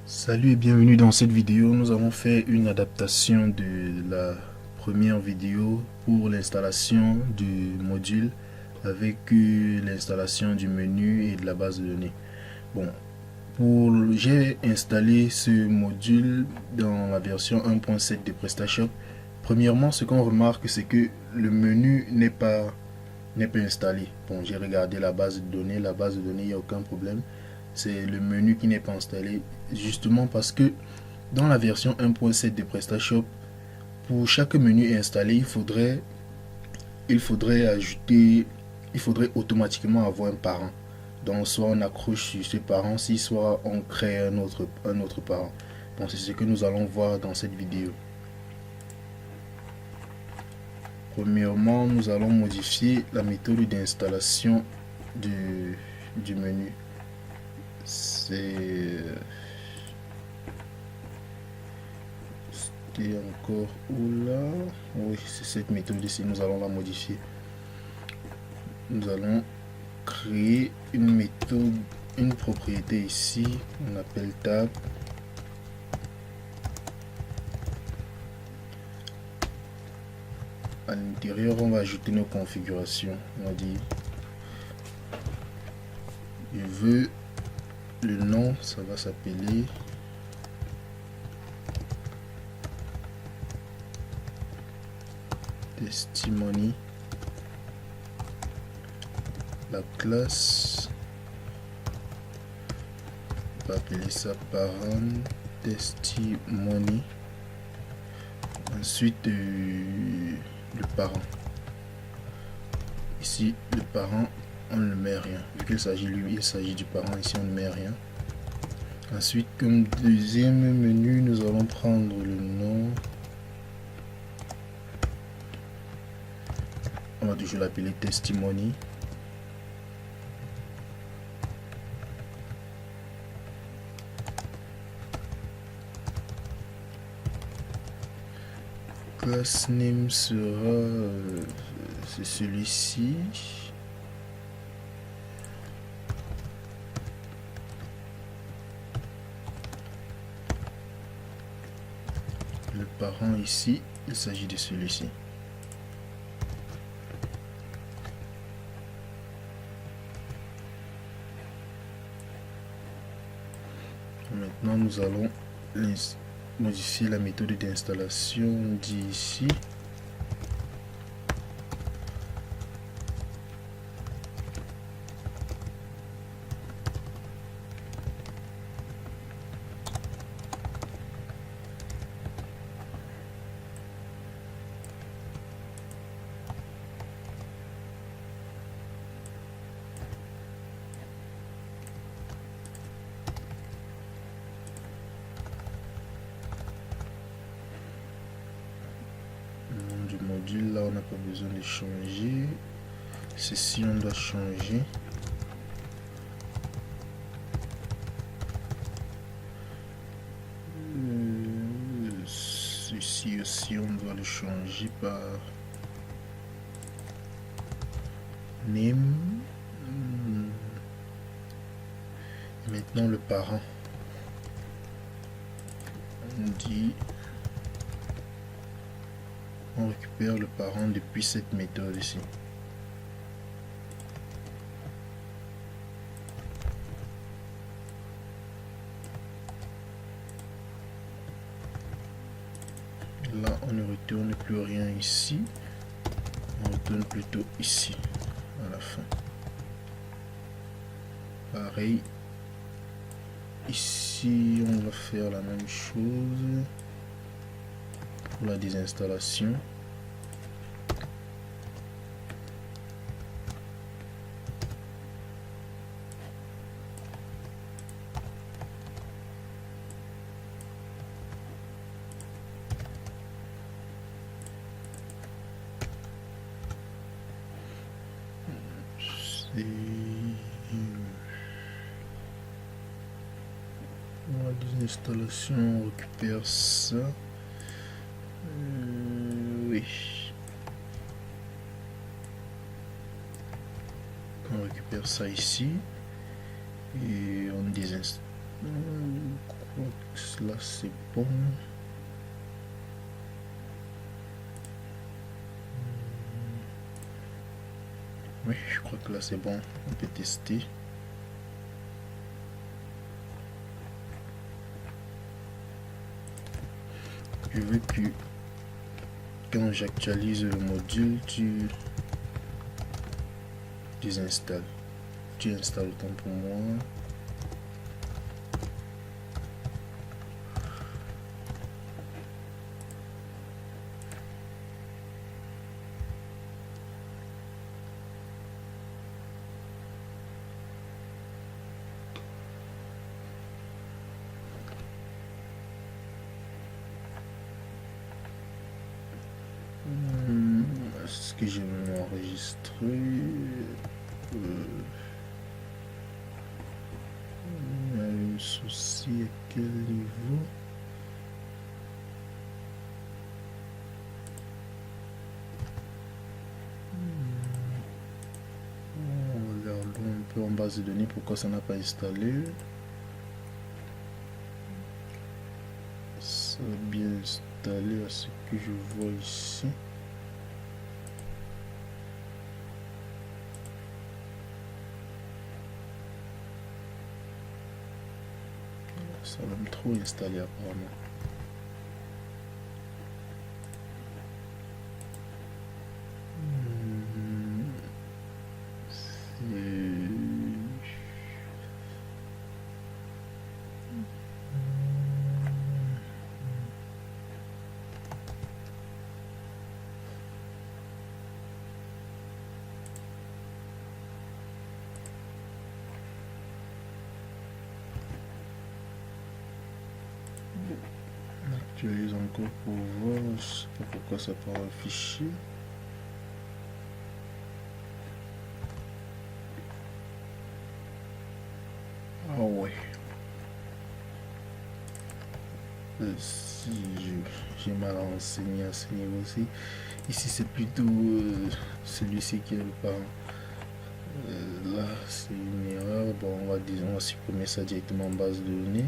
Salut et bienvenue dans cette vidéo. Nous avons fait une adaptation de la première vidéo pour l'installation du module avec l'installation du menu et de la base de données. Bon, j'ai installé ce module dans la version 1.7 de PrestaShop. Premièrement, ce qu'on remarque, c'est que le menu n'est pas installé. Bon, j'ai regardé la base de données, il n'y a aucun problème. C'est le menu qui n'est pas installé, justement parce que dans la version 1.7 de PrestaShop, pour chaque menu installé, il faudrait automatiquement avoir un parent. Donc soit on accroche sur ce parent, soit on crée un autre parent. Bon, c'est ce que nous allons voir dans cette vidéo. Premièrement, nous allons modifier la méthode d'installation du menu. C'était encore où là? Oui, c'est cette méthode ici. Nous allons la modifier. Nous allons créer une méthode, une propriété ici. On appelle tab. À l'intérieur, on va ajouter nos configurations. On va dire, je veux le nom, ça va s'appeler testimony. La classe, on va appeler ça parent testimony. Ensuite, le parent. Ici, le parent, on ne met rien. Vu qu'il s'agit du parent, ici on ne met rien. Ensuite, comme deuxième menu, nous allons prendre le nom. On va toujours l'appeler testimony. Class name sera c'est celui-ci. Le parent ici, il s'agit de celui-ci. Maintenant, nous allons modifier la méthode d'installation d'ici. Du module là, on n'a pas besoin de changer. Ceci on doit changer. Ceci aussi on doit le changer par name. Et maintenant le parent, on dit on récupère le parent depuis cette méthode ici. Là, on ne retourne plus rien ici. On retourne plutôt ici, à la fin. Pareil. Ici, on va faire la même chose pour la désinstallation. La désinstallation, on récupère ça. Oui. On récupère ça ici et on désinstalle. Là c'est bon. Oui, je crois que là c'est bon. On peut tester. Je veux que quand j'actualise le module, tu désinstalles. Tu installes autant pour moi. Est-ce que je vais m'enregistrer? Il y a un souci à quel niveau? Regardons un peu en base de données pourquoi ça n'a pas installé. Ça a bien installé à ce que je vois ici. Ça va me trop installer apparemment. J'utilise encore pour voir, je sais pas pourquoi ça part un fichier. Ah ouais. Si j'ai mal renseigné à ce niveau aussi. Ici c'est plutôt celui-ci qui est le parent. Là c'est une erreur. Bon, on va supprimer ça directement en base de données.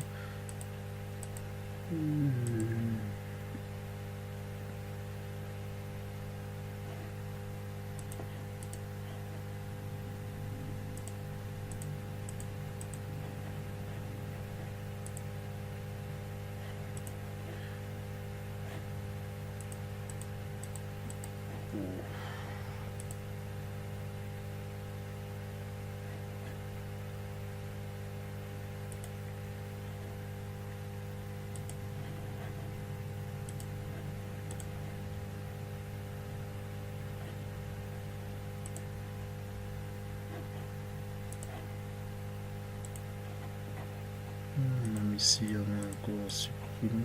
Ici on a encore supprimé.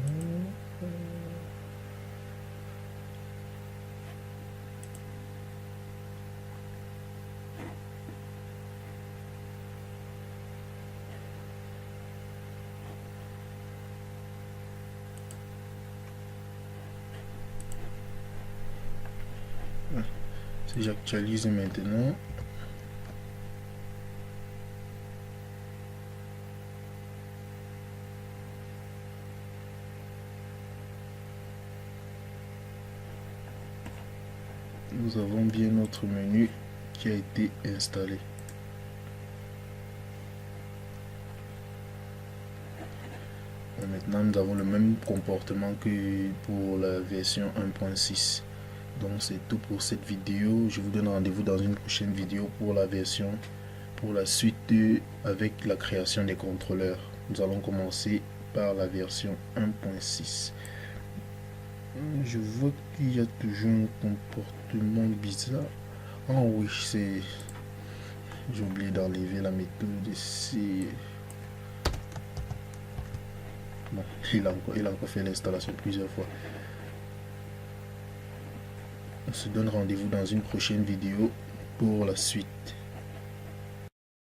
Si j'actualise maintenant, nous avons bien notre menu qui a été installé. Maintenant nous avons le même comportement que pour la version 1.6. Donc c'est tout pour cette vidéo. Je vous donne rendez-vous dans une prochaine vidéo pour la suite avec la création des contrôleurs. Nous allons commencer par la version 1.6. Je vois qu'il y a toujours un comportement bizarre. Ah oui, c'est... J'ai oublié d'enlever la méthode ici. Bon, il a encore fait l'installation plusieurs fois. On se donne rendez-vous dans une prochaine vidéo pour la suite.